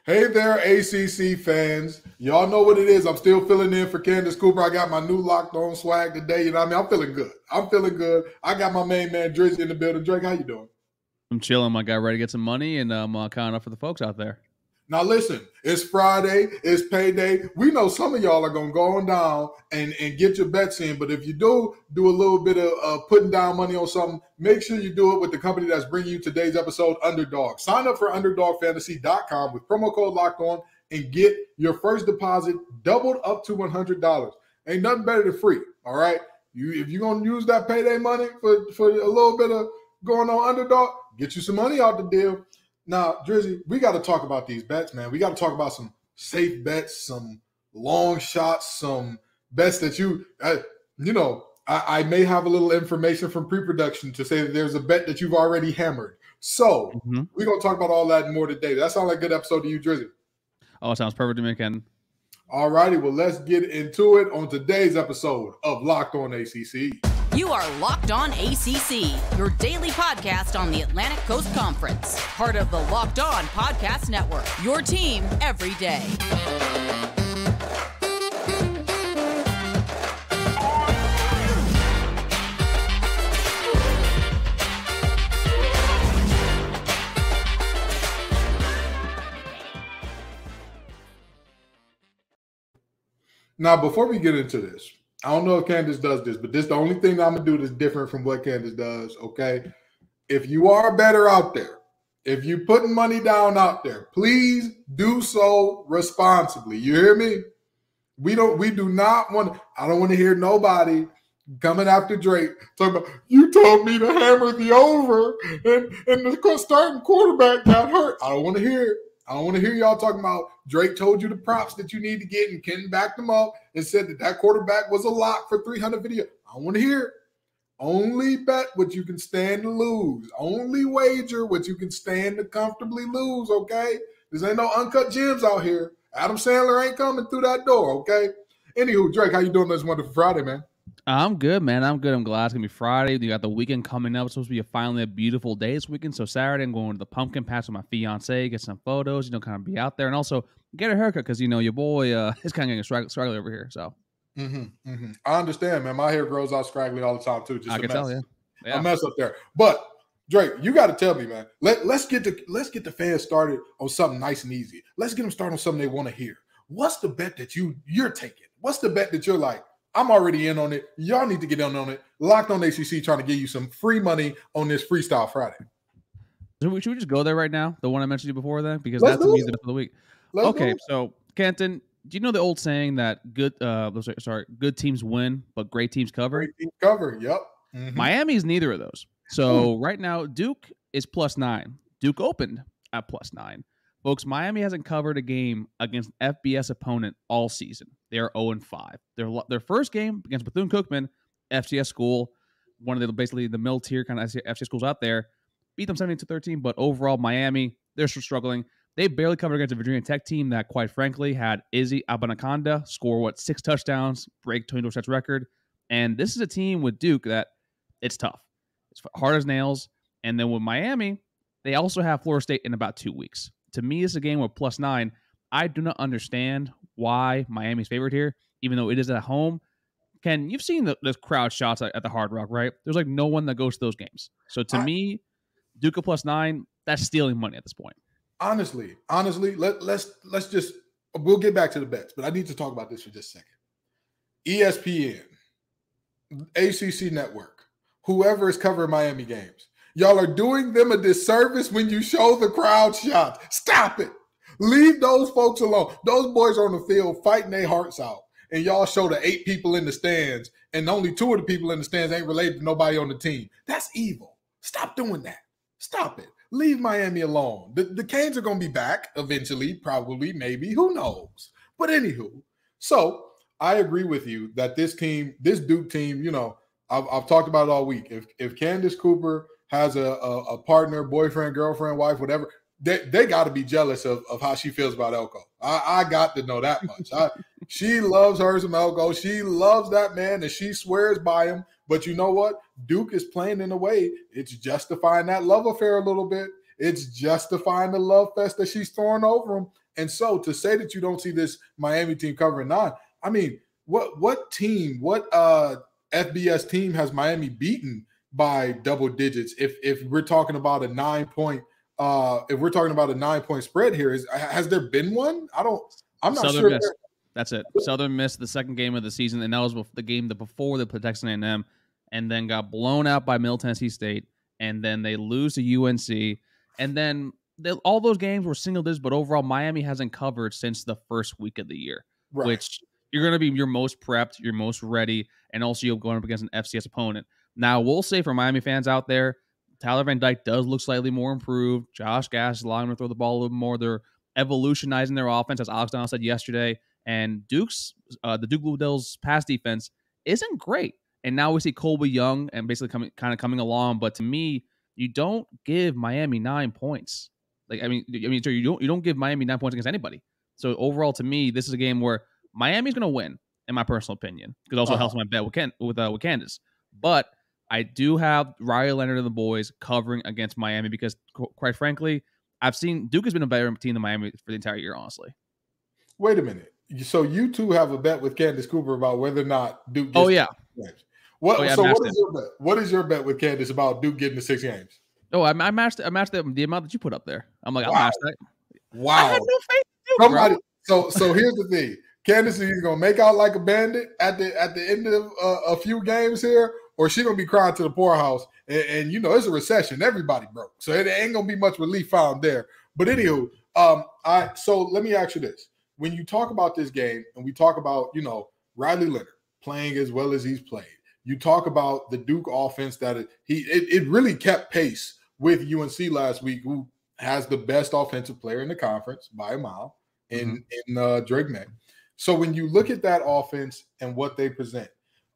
Hey there, ACC fans. Y'all know what it is. I'm still filling in for Candace Cooper. I got my new Locked On swag today. You know what I mean? I'm feeling good. I got my main man, Drizzy, in the building. Drake, how you doing? I'm chilling, my guy, ready to get some money, and I'm counting up for the folks out there. Now listen, it's Friday, it's payday. We know some of y'all are going to go on down and get your bets in, but if you do a little bit of putting down money on something, make sure you do it with the company that's bringing you today's episode, Underdog. Sign up for UnderdogFantasy.com with promo code Locked On and get your first deposit doubled up to $100. Ain't nothing better than free, all right? If you're going to use that payday money for a little bit of going on Underdog, get you some money out the deal. Now, Drizzy, we got to talk about these bets, man. We got to talk about some safe bets, some long shots, some bets that I may have a little information from pre-production to say that there's a bet that you've already hammered. So we're going to talk about all that and more today. That sounds like a good episode to you, Drizzy. Oh, it sounds perfect to me, Kenton. All righty, well, let's get into it on today's episode of Locked On ACC. You are Locked On ACC, your daily podcast on the Atlantic Coast Conference. Part of the Locked On Podcast Network, your team every day. Now, before we get into this, I don't know if Candace does this, but this is the only thing that I'm going to do that's different from what Candace does, okay? If you are a bettor out there, if you're putting money down out there, please do so responsibly. You hear me? I don't want to hear nobody coming after Drake talking about, you told me to hammer the over and the starting quarterback got hurt. I don't want to hear it. I don't want to hear y'all talking about Drake told you the props that you need to get and Kenton backed them up and said that quarterback was a lock for 300 video. I don't want to hear it. Only bet what you can stand to lose. Only wager what you can stand to comfortably lose, okay? There ain't no uncut gems out here. Adam Sandler ain't coming through that door, okay? Anywho, Drake, how you doing this wonderful Friday, man? I'm good, man. I'm good. I'm glad it's going to be Friday. You got the weekend coming up. It's supposed to be finally a beautiful day this weekend. So Saturday, I'm going to the pumpkin patch with my fiance, get some photos, kind of be out there. And also get a haircut because, your boy is kind of getting scraggly over here. So I understand, man. My hair grows out scraggly all the time, too. Just I can tell you. Yeah. A mess up there. But, Drake, you got to tell me, man. Let's get the fans started on something nice and easy. Let's get them started on something they want to hear. What's the bet that you're taking? What's the bet that you're like, I'm already in on it. Y'all need to get in on it. Locked On ACC trying to give you some free money on this Freestyle Friday. Should we just go there right now? The one I mentioned to you before then? Because that's the music of the week. Okay, so Kenton, do you know the old saying that good teams win, but great teams cover? Great teams cover, yep. Miami's neither of those. So right now, Duke is +9. Duke opened at +9. Folks, Miami hasn't covered a game against an FBS opponent all season. They are 0-5. Their first game against Bethune-Cookman, FCS school, one of basically the middle tier kind of FCS schools out there, beat them 17-13. But overall, Miami, they're struggling. They barely covered against a Virginia Tech team that, quite frankly, had Izzy Abanaconda score 6 touchdowns, break Tony Dorsett's record. And this is a team with Duke that it's tough. It's hard as nails. And then with Miami, they also have Florida State in about 2 weeks. To me, it's a game with +9. I do not understand why Miami's favored here, even though it is at home. Ken, you've seen the crowd shots at the Hard Rock, right? There's like no one that goes to those games. So to me, Duke at +9, that's stealing money at this point. Honestly, let's just we'll get back to the bets, but I need to talk about this for just a second. ESPN, ACC Network, whoever is covering Miami games. Y'all are doing them a disservice when you show the crowd shots. Stop it. Leave those folks alone. Those boys are on the field fighting their hearts out. And y'all show the 8 people in the stands, and only 2 of the people in the stands ain't related to nobody on the team. That's evil. Stop doing that. Stop it. Leave Miami alone. The Canes are going to be back eventually, probably, maybe. Who knows? But anywho, so I agree with you that this Duke team, I've talked about it all week. If Candace Cooper has a partner, boyfriend, girlfriend, wife, whatever, they got to be jealous of how she feels about Elko. I got to know that much. She loves her some Elko. She loves that man, and she swears by him. But you know what? Duke is playing in a way. It's justifying that love affair a little bit. It's justifying the love fest that she's throwing over him. And so to say that you don't see this Miami team covering 9, I mean, what team, what FBS team has Miami beaten by double digits? If we're talking about a 9-point, if we're talking about a 9-point spread here, has there been one? I'm not sure. Miss. That's it. Southern missed the second game of the season, and that was the game before they played Texas A&M, and then got blown out by Middle Tennessee State, and then they lose to UNC, and then all those games were single digits, but overall Miami hasn't covered since the first week of the year, right. Which you're going to be your most prepped, your most ready, and also you're going up against an FCS opponent. Now, we'll say for Miami fans out there, Tyler Van Dyke does look slightly more improved. Josh Gass is allowing him to throw the ball a little more. They're evolutionizing their offense, as Alex Donald said yesterday. And the Duke Blue Devils' pass defense isn't great. And now we see Colby Young and basically coming along. But to me, you don't give Miami 9 points. You don't give Miami 9 points against anybody. So overall, to me, this is a game where Miami's going to win, in my personal opinion. Because it also helps my bet with Candace. But I do have Riley Leonard and the boys covering against Miami because, quite frankly, I've seen Duke has been a better team than Miami for the entire year, honestly. Wait a minute. So you two have a bet with Candace Cooper about whether or not Duke gets 6 games. What is your bet? What is your bet with Candace about Duke getting the 6 games? Oh, I matched the amount that you put up there. I'm like, I'll match that. Wow. I had no faith in Duke, bro. So here's the thing. Candace is gonna make out like a bandit at the end of a few games here, or she gonna be crying to the poorhouse. And you know, it's a recession. Everybody broke. So it ain't gonna be much relief found there. But anywho, so let me ask you this. When you talk about this game and we talk about, Riley Leonard playing as well as he's played, you talk about the Duke offense that it really kept pace with UNC last week, who has the best offensive player in the conference by a mile in Drake May. So when you look at that offense and what they present,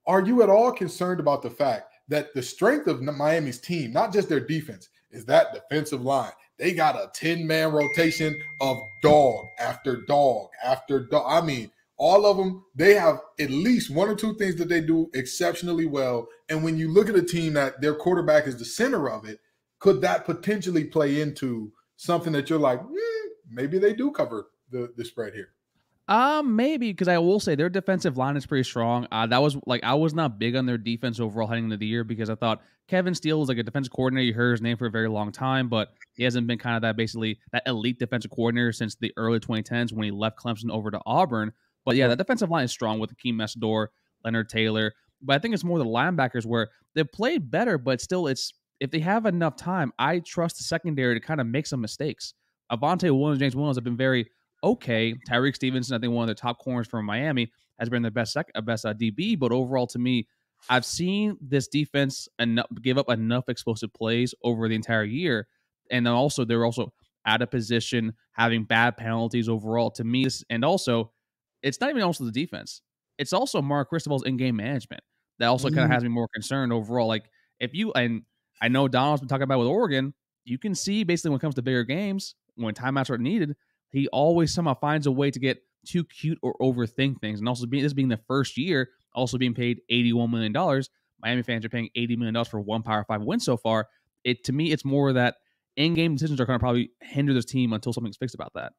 are you at all concerned about the fact that the strength of Miami's team, not just their defense, is that defensive line? They got a 10-man rotation of dog after dog after dog. I mean, all of them, they have at least 1 or 2 things that they do exceptionally well. And when you look at a team that their quarterback is the center of it, could that potentially play into something that you're like, maybe they do cover the spread here? Maybe, because I will say their defensive line is pretty strong. I was not big on their defense overall heading into the year because I thought Kevin Steele was like a defensive coordinator. You heard his name for a very long time, but he hasn't been kind of that elite defensive coordinator since the early 2010s when he left Clemson over to Auburn. But yeah, that defensive line is strong with Akeem Messidor, Leonard Taylor. But I think it's more the linebackers where they've played better, but still if they have enough time, I trust the secondary to kind of make some mistakes. Avonte Williams, James Williams have been very okay. Tyreek Stevenson, I think one of the top corners from Miami, has been the best DB. But overall, to me, I've seen this defense give up enough explosive plays over the entire year. And then also, they're also out of position, having bad penalties overall. To me, and also, it's not even also the defense. It's also Mark Cristobal's in-game management that also kind of has me more concerned overall. Like, and I know Donald's been talking about with Oregon, you can see basically when it comes to bigger games, when timeouts are needed, he always somehow finds a way to get too cute or overthink things. And also, this being the first year, also being paid $81 million, Miami fans are paying $80 million for one Power 5 win so far. To me, it's more that in-game decisions are going to probably hinder this team until something's fixed about that.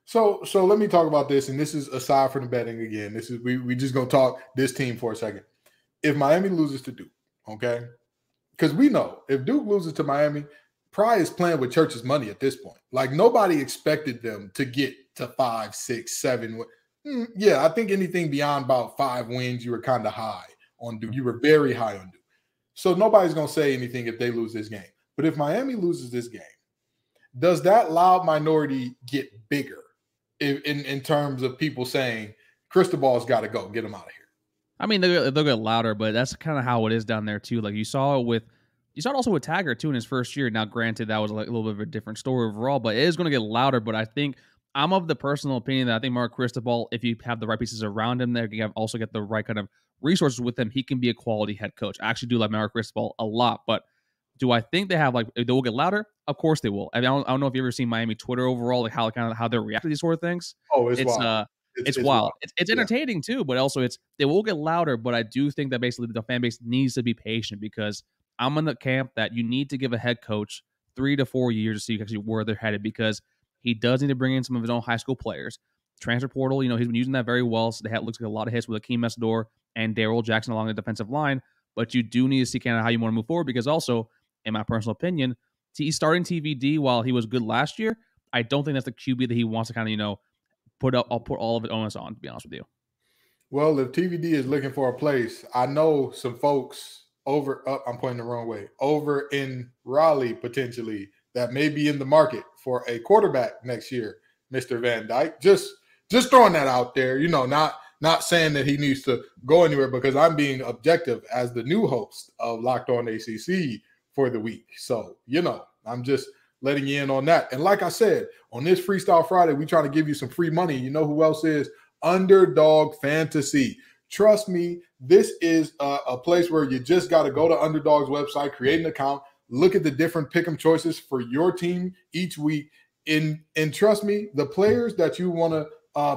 So let me talk about this, and this is aside from the betting again. This is we just gonna talk this team for a second. If Miami loses to Duke, okay, because we know if Duke loses to Miami, Pry is playing with Church's money at this point. Like, nobody expected them to get to 5, 6, 7. Yeah, I think anything beyond about 5 wins, you were kind of high on Duke. You were very high on Duke. So nobody's going to say anything if they lose this game. But if Miami loses this game, does that loud minority get bigger in terms of people saying, Cristobal's got to go, get him out of here? I mean, they'll get louder, but that's kind of how it is down there, too. Like, you saw it also with Taggart, too, in his first year. Now, granted, that was like a little bit of a different story overall, but it is going to get louder. But I think I'm of the personal opinion that I think Mark Cristobal, if you have the right pieces around him, there you also get the right kind of resources with him, he can be a quality head coach. I actually do like Mark Cristobal a lot, but do I think they will get louder? Of course they will. I mean, I don't know if you've ever seen Miami Twitter overall, like how they react to these sort of things. Oh, it's wild. It's wild. It's entertaining too, but also they will get louder. But I do think that basically the fan base needs to be patient because I'm in the camp that you need to give a head coach 3 to 4 years to see actually where they're headed because He does need to bring in some of his own high school players. Transfer portal, he's been using that very well. So looks like a lot of hits with Akeem Mesdor and Darryl Jackson along the defensive line. But you do need to see kind of how you want to move forward, because also, in my personal opinion, he's starting TVD while he was good last year. I don't think that's the QB that he wants to kind of, put all of it onus on, to be honest with you. Well, if TVD is looking for a place, I know some folks I'm pointing the wrong way, over in Raleigh potentially, that may be in the market for a quarterback next year, Mr. Van Dyke. Just throwing that out there, not saying that he needs to go anywhere, because I'm being objective as the new host of Locked On ACC for the week. So, I'm just letting you in on that. And like I said, on this Freestyle Friday, we trying to give you some free money. You know who else is? Underdog Fantasy. Trust me, this is a place where you just got to go to Underdog's website, create an account, look at the different pick'em choices for your team each week. And trust me, the players that you want to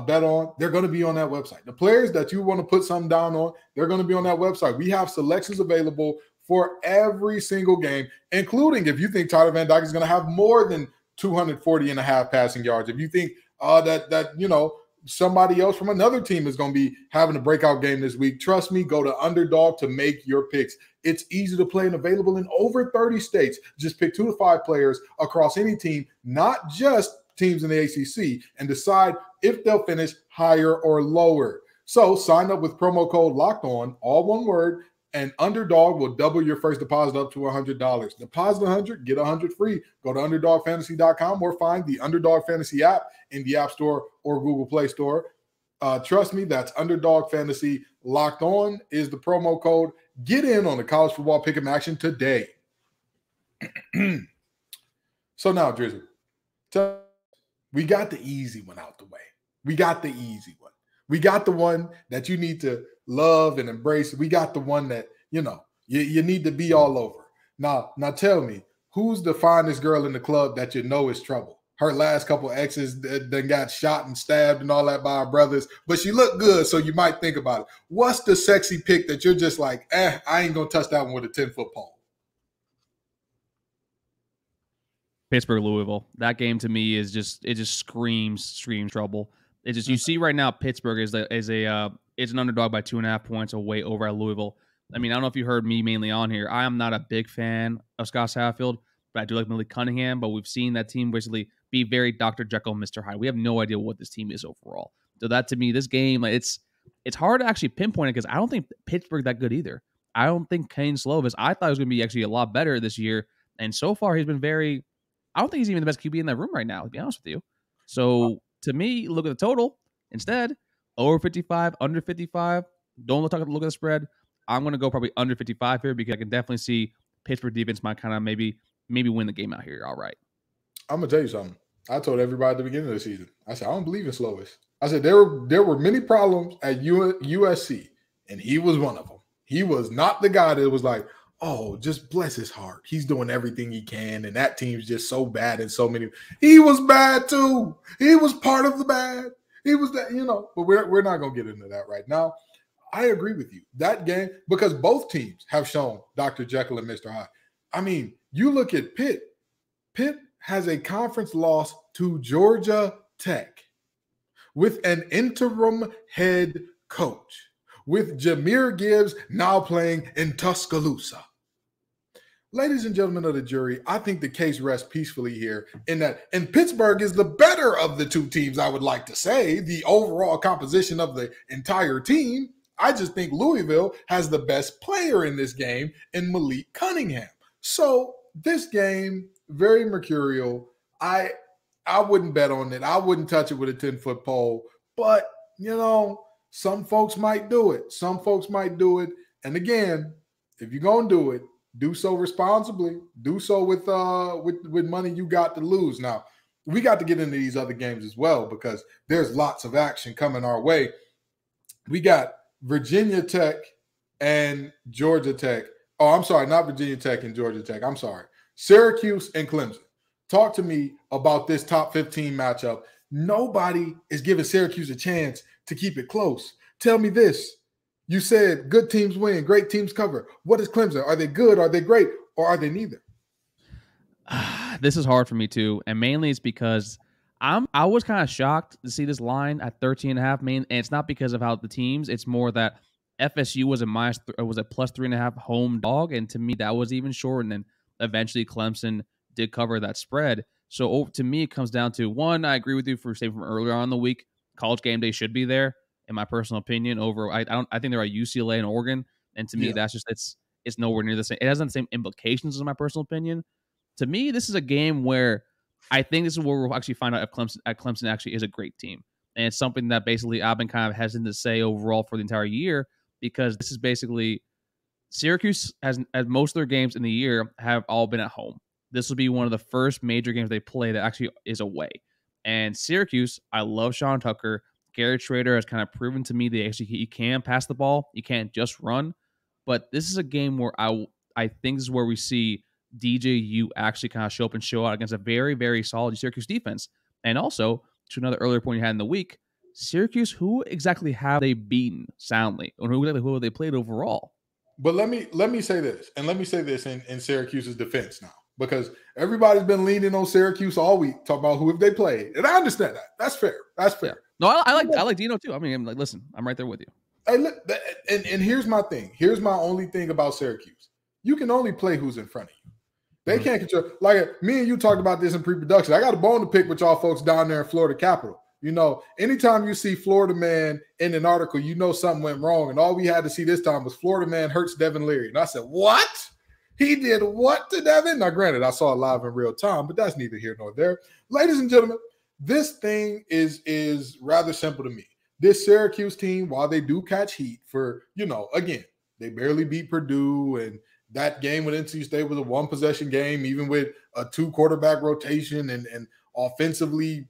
bet on, they're going to be on that website. The players that you want to put something down on, they're going to be on that website. We have selections available for every single game, including if you think Tyler Van Dyke is going to have more than 240 and a half passing yards. If you think that somebody else from another team is going to be having a breakout game this week, trust me, go to Underdog to make your picks. It's easy to play and available in over 30 states. Just pick 2 to 5 players across any team, not just teams in the ACC, and decide if they'll finish higher or lower. So sign up with promo code Locked On, all one word, and Underdog will double your first deposit up to $100. Deposit $100, get $100 free. Go to UnderdogFantasy.com or find the Underdog Fantasy app in the App Store or Google Play Store. Trust me, that's Underdog Fantasy. Locked On is the promo code. Get in on the college football pick'em action today. So now, Drizzy, we got the easy one out the way. We got the easy one. We got the one that you need to love and embrace. We got the one that, you need to be all over. Now tell me, who's the finest girl in the club that is trouble? Her last couple exes then got shot and stabbed and all that by her brothers, but she looked good, so you might think about it. What's the sexy pick that you're just like, I ain't going to touch that one with a 10-foot pole? Pittsburgh, Louisville. That game to me is just screams trouble. It's just, you see right now, Pittsburgh is an underdog by 2.5 points away over at Louisville. I mean, I don't know if you heard me mainly on here. I am not a big fan of Scott Satterfield, but I do like Malik Cunningham. But we've seen that team basically be very Dr. Jekyll, Mr. Hyde. We have no idea what this team is overall. So that, to me, this game, it's hard to actually pinpoint it, because I don't think Pittsburgh that good either. I don't think Kane Slovis, I thought he was going to be actually a lot better this year. And so far, he's been I don't think he's even the best QB in that room right now, to be honest with you. So to me, look at the total instead. Over 55, under 55. Don't look at the spread. I'm going to go probably under 55 here, because I can definitely see Pittsburgh defense might kind of maybe win the game out here. All right. I'm going to tell you something. I told everybody at the beginning of the season, I said, I don't believe in Slovis. I said, there were many problems at USC, and he was one of them. He was not the guy that was like, oh, just bless his heart. He's doing everything he can, and that team's just so bad in so many. He was bad too. He was part of the bad. He was that, but we're not going to get into that right now. I agree with you. That game, because both teams have shown Dr. Jekyll and Mr. Hyde. I mean, you look at Pitt. Pitt has a conference loss to Georgia Tech with an interim head coach, with Jahmyr Gibbs now playing in Tuscaloosa. Ladies and gentlemen of the jury, I think the case rests peacefully here and Pittsburgh is the better of the two teams, I would like to say, the overall composition of the entire team. I just think Louisville has the best player in this game in Malik Cunningham. So this game, very mercurial. I wouldn't bet on it. I wouldn't touch it with a 10-foot pole. But, some folks might do it. Some folks might do it. And again, if you're going to do it, do so responsibly. Do so with money you got to lose. Now, we got to get into these other games as well, because there's lots of action coming our way. We got Virginia Tech and Georgia Tech. Oh, I'm sorry, not Virginia Tech and Georgia Tech. I'm sorry. Syracuse and Clemson. Talk to me about this top 15 matchup. Nobody is giving Syracuse a chance to keep it close. Tell me this. You said good teams win, great teams cover. What is Clemson? Are they good? Are they great? Or are they neither? This is hard for me too. And mainly it's because I was kind of shocked to see this line at 13.5, and it's not because of how the teams. It's more that FSU was a plus 3.5 home dog, and to me that was even short. And then eventually Clemson did cover that spread. So to me, it comes down to one. I agree with you for saying from earlier on in the week, College Game Day should be there, in my personal opinion. Over I think they're at UCLA and Oregon, and to me that's just it's nowhere near the same. It hasn't the same implications in my personal opinion. To me, this is a game where I think this is where we'll actually find out if Clemson actually is a great team. And it's something that basically I've been kind of hesitant to say overall for the entire year, because this is basically Syracuse as most of their games in the year have all been at home. This will be one of the first major games they play that actually is away. And Syracuse, I love Sean Tucker. Garrett Schrader has kind of proven to me that he can pass the ball. You can't just run. But this is a game where I think this is where we see DJU actually kind of show up and show out against a very, very solid Syracuse defense. And also, to another earlier point you had in the week, Syracuse, who exactly have they beaten soundly? Or who have they played overall? But let me say this, and let me say this in Syracuse's defense now, because everybody's been leaning on Syracuse all week, talking about who have they played. And I understand that. That's fair. That's fair. Yeah. No, I like Dino too. I mean, I'm like, listen, I'm right there with you. Hey, look, and here's my thing. Here's my only thing about Syracuse. You can only play who's in front of you. They can't control. Like me and you talked about this in pre-production. I got a bone to pick with y'all folks down there in Florida Capital. You know, anytime you see Florida man in an article, you know something went wrong. And all we had to see this time was Florida man hurts Devin Leary. And I said, what? He did what to Devin? Now, granted, I saw it live in real time, but that's neither here nor there. Ladies and gentlemen, this thing is rather simple to me. This Syracuse team, while they do catch heat for, again, they barely beat Purdue, and that game with NC State was a one-possession game, even with a 2-quarterback rotation and offensively.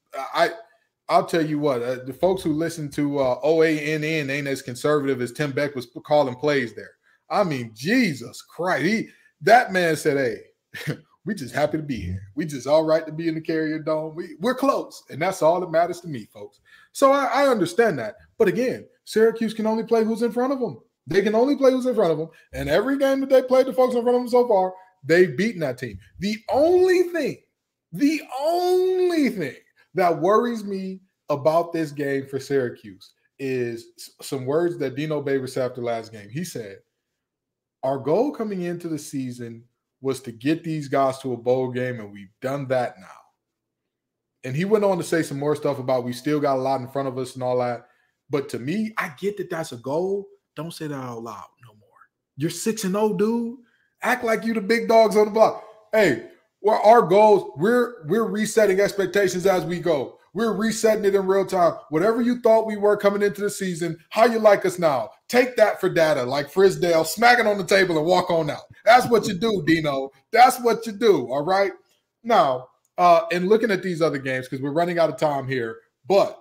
I'll tell you what, the folks who listen to OANN ain't as conservative as Tim Beck was calling plays there. I mean, Jesus Christ. That man said, hey, we just happy to be here. We just all right to be in the Carrier Dome. We're close, and that's all that matters to me, folks. So I understand that. But again, Syracuse can only play who's in front of them. They can only play who's in front of them. And every game that they played the folks in front of them so far, they've beaten that team. The only thing that worries me about this game for Syracuse is some words that Dino Babers said after last game. He said, our goal coming into the season was to get these guys to a bowl game, and we've done that now. And he went on to say some more stuff about we still got a lot in front of us and all that. But to me, I get that that's a goal. Don't say that out loud no more. You're 6-0, dude. Act like you the big dogs on the block. Hey, well, our goals, we're resetting expectations as we go. We're resetting it in real time. Whatever you thought we were coming into the season, how you like us now? Take that for data, like Frisdale, smack it on the table and walk on out. That's what you do, Dino. That's what you do, all right? Now, and looking at these other games, because we're running out of time here, but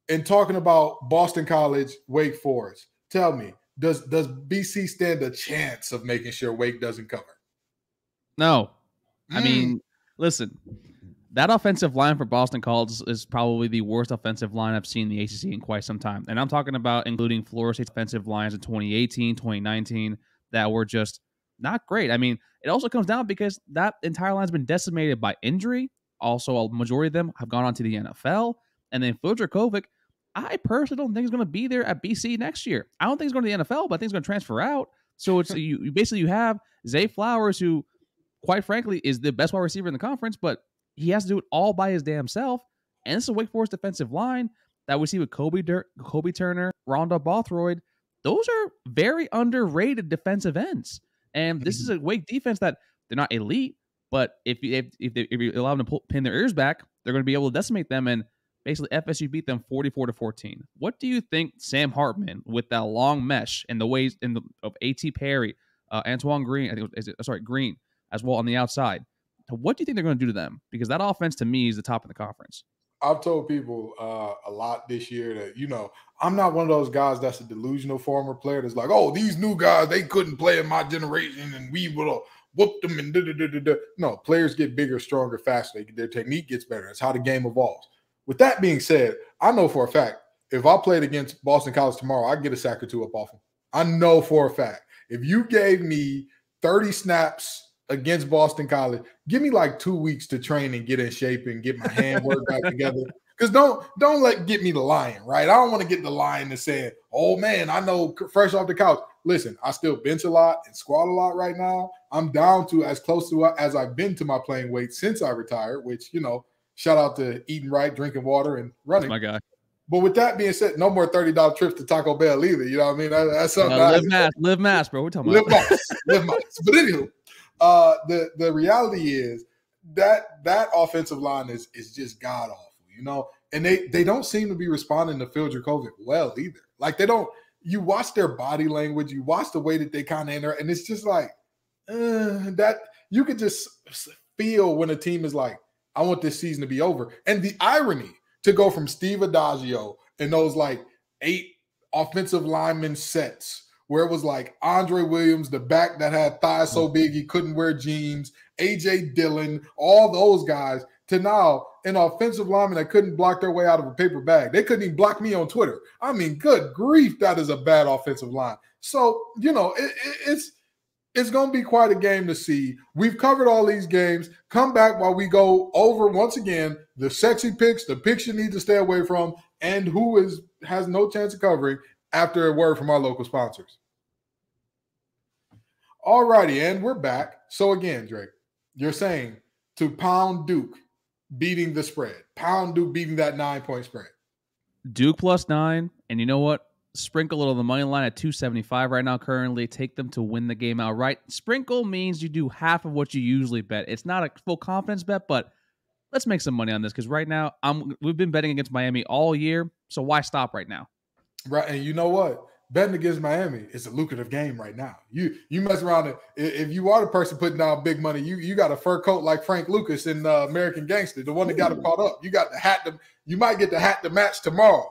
in talking about Boston College, Wake Forest, tell me, does BC stand a chance of making sure Wake doesn't cover? No. I mean, listen, that offensive line for Boston College is probably the worst offensive line I've seen in the ACC in quite some time. And I'm talking about including Florida State's offensive lines in 2018, 2019 that were just not great. I mean, it also comes down because that entire line has been decimated by injury. Also, a majority of them have gone on to the NFL. And then Phil Dracovic, I personally don't think he's going to be there at BC next year. I don't think he's going to the NFL, but I think he's going to transfer out. So it's you basically have Zay Flowers, who, quite frankly, is the best wide receiver in the conference, but he has to do it all by his damn self. And it's a Wake Forest defensive line that we see with Kobe Turner, Rondell Bothroyd. Those are very underrated defensive ends. And this is a Wake defense that they're not elite, but if you allow them to pin their ears back, they're going to be able to decimate them. And basically, FSU beat them 44-14. What do you think Sam Hartman, with that long mesh and the ways of A.T. Perry, Antoine Green, Green as well on the outside? What do you think they're going to do to them? Because that offense, to me, is the top of the conference. I've told people a lot this year that, I'm not one of those guys that's a delusional former player that's like, oh, these new guys, they couldn't play in my generation and we would have whooped them and da-da-da-da-da. No, players get bigger, stronger, faster. Their technique gets better. It's how the game evolves. With that being said, I know for a fact, if I played against Boston College tomorrow, I'd get a sack or two up off them. I know for a fact. If you gave me 30 snaps against Boston College. Give me like 2 weeks to train and get in shape and get my handwork back together. Because don't get me the lying, right? I don't want to get the lying and saying, oh man, I know fresh off the couch. Listen, I still bench a lot and squat a lot right now. I'm down to as close to as I've been to my playing weight since I retired, which, shout out to eating right, drinking water, and running. That's my guy. But with that being said, no more $30 trips to Taco Bell either. You know what I mean? That's something. Live mass, bro. We're talking about live mass. But anywho, the reality is that offensive line is just god awful, and they don't seem to be responding to Phil Dracovic well either. Like they don't. You watch their body language, you watch the way that they kind of interact, and it's just like that. You could just feel when a team is like, I want this season to be over. And the irony to go from Steve Adagio and those like 8 offensive lineman sets where it was like Andre Williams, the back that had thighs so big he couldn't wear jeans, A.J. Dillon, all those guys, to now an offensive lineman that couldn't block their way out of a paper bag. They couldn't even block me on Twitter. I mean, good grief, that is a bad offensive line. So, it's going to be quite a game to see. We've covered all these games. Come back while we go over, once again, the sexy picks, the picks you need to stay away from, and who has no chance of covering after a word from our local sponsors. All righty, and we're back. So again, Drake, you're saying to pound Duke beating the spread. Pound Duke beating that 9-point spread. Duke +9, and you know what? Sprinkle it on the money line at 275 right now currently. Take them to win the game outright. Sprinkle means you do half of what you usually bet. It's not a full confidence bet, but let's make some money on this because right now we've been betting against Miami all year, so why stop right now? Right, and you know what? Betting against Miami is a lucrative game right now. You mess around it. If you are the person putting down big money, you got a fur coat like Frank Lucas in American Gangster, the one that got him caught up. You got the hat. You might get the hat to match tomorrow.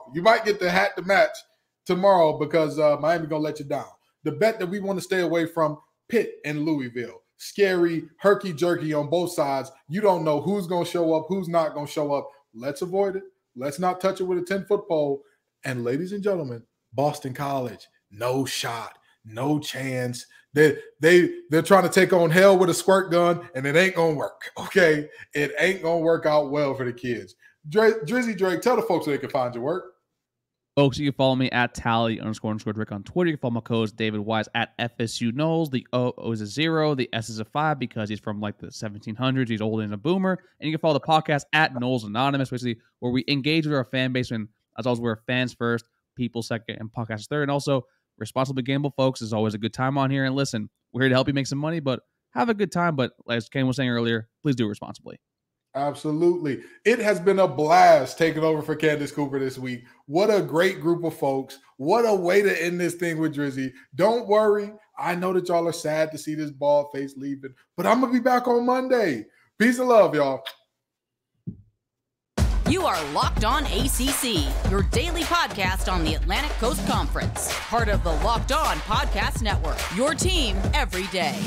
Because Miami going to let you down. The bet that we want to stay away from, Pitt and Louisville. Scary, herky-jerky on both sides. You don't know who's going to show up, who's not going to show up. Let's avoid it. Let's not touch it with a 10-foot pole. And ladies and gentlemen, Boston College, no shot, no chance. They're trying to take on hell with a squirt gun, and it ain't going to work, okay? It ain't going to work out well for the kids. Drizzy Drake, tell the folks where they can find your work. Folks, you can follow me at Tally__Drake on Twitter. You can follow my co-host David Wise at FSU Knowles. The O is a 0. The S is a 5 because he's from like the 1700s. He's old and a boomer. And you can follow the podcast at Knowles Anonymous, basically where we engage with our fan base. And as always, we're fans first, people second, and podcast third. And also, responsibly gamble, folks. Is always a good time on here. And listen, we're here to help you make some money, but have a good time. But as Ken was saying earlier, please do it responsibly. Absolutely. It has been a blast taking over for Candace Cooper this week. What a great group of folks. What a way to end this thing with Drizzy. Don't worry. I know that y'all are sad to see this bald face leaving, but I'm going to be back on Monday. Peace and love, y'all. You are Locked On ACC, your daily podcast on the Atlantic Coast Conference. Part of the Locked On Podcast Network, your team every day.